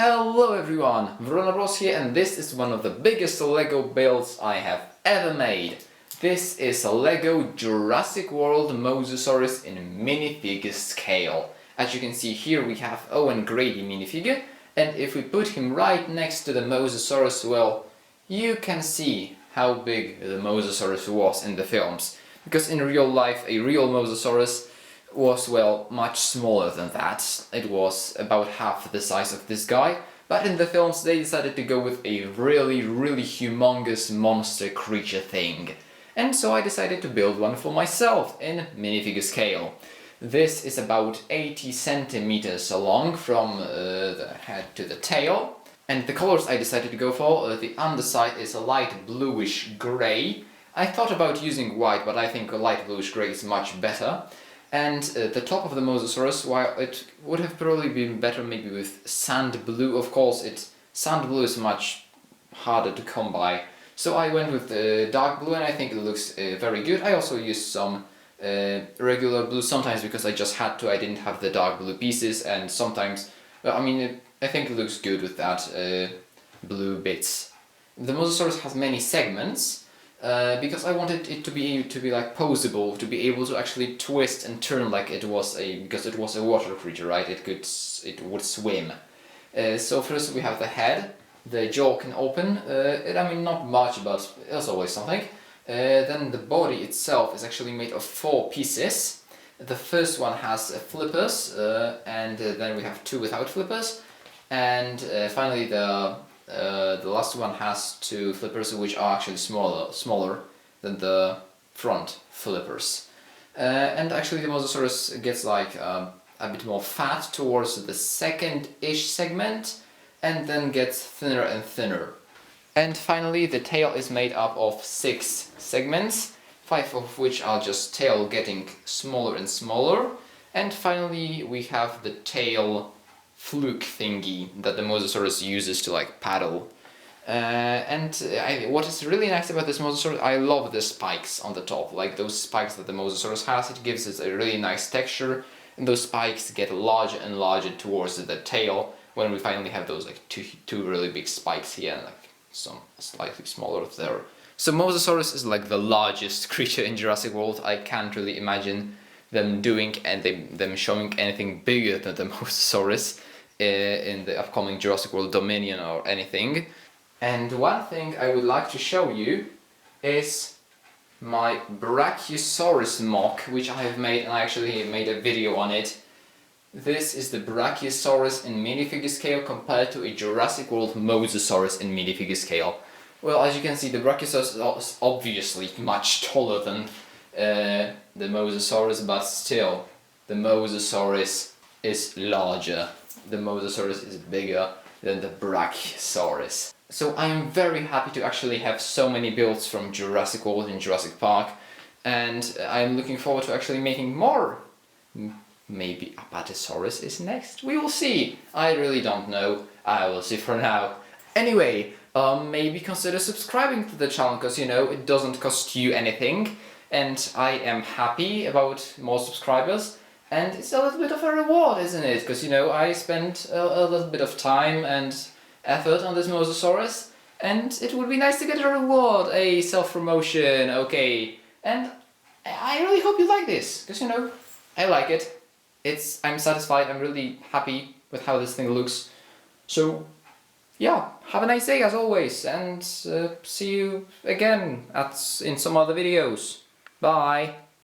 Hello everyone, Bros here, and this is one of the biggest Lego builds I have ever made. This is a Lego Jurassic World Mosasaurus in minifigure scale. As you can see here we have Owen Grady minifigure, and if we put him right next to the Mosasaurus, well, you can see how big the Mosasaurus was in the films. Because in real life a real Mosasaurus was, well, much smaller than that. It was about half the size of this guy, but in the films they decided to go with a really humongous monster creature thing. And so I decided to build one for myself in minifigure scale. This is about 80 centimeters long from the head to the tail. And the colors I decided to go for, the underside is a light bluish grey. I thought about using white, but I think a light bluish grey is much better. And the top of the Mosasaurus, while it would have probably been better maybe with sand blue, of course sand blue is much harder to come by. So I went with the dark blue and I think it looks very good. I also used some regular blue sometimes because I just had to, I didn't have the dark blue pieces, and sometimes, well, I mean, I think it looks good with that blue bits. The Mosasaurus has many segments. Because I wanted it to be like poseable, to be able to actually twist and turn like it was because it was a water creature, right? It would swim. So first we have the head. The jaw can open. I mean, not much, but there's always something. Then the body itself is actually made of 4 pieces. The first one has flippers, and then we have 2 without flippers, and finally the last one has 2 flippers, which are actually smaller than the front flippers. And actually the Mosasaurus gets like a bit more fat towards the second-ish segment, and then gets thinner and thinner. And finally the tail is made up of 6 segments, 5 of which are just tail getting smaller and smaller. And finally we have the tail fluke thingy that the Mosasaurus uses to like paddle. What is really nice about this Mosasaurus, I love the spikes on the top, like those spikes that the Mosasaurus has. It gives it a really nice texture, and those spikes get larger and larger towards the tail when we finally have those like two really big spikes here and like some slightly smaller there. So Mosasaurus is like the largest creature in Jurassic World. I can't really imagine them doing and them showing anything bigger than the Mosasaurus in the upcoming Jurassic World Dominion or anything. And one thing I would like to show you is my Brachiosaurus MOC, which I have made, and I actually made a video on it. This is the Brachiosaurus in minifigure scale compared to a Jurassic World Mosasaurus in minifigure scale. Well, as you can see, the Brachiosaurus is obviously much taller than the Mosasaurus, but still, the Mosasaurus is larger. The Mosasaurus is bigger than the Brachiosaurus. So I am very happy to actually have so many builds from Jurassic World and Jurassic Park, and I am looking forward to actually making more. Maybe Apatosaurus is next? We will see. I really don't know. I will see for now. Anyway, maybe consider subscribing to the channel, because, you know, it doesn't cost you anything, and I am happy about more subscribers. And it's a little bit of a reward, isn't it? Because, you know, I spent a little bit of time and effort on this Mosasaurus, and it would be nice to get a reward, a self-promotion, okay. And I really hope you like this, because, you know, I like it. I'm satisfied, I'm really happy with how this thing looks. So, yeah, have a nice day as always, and see you again in some other videos. Bye!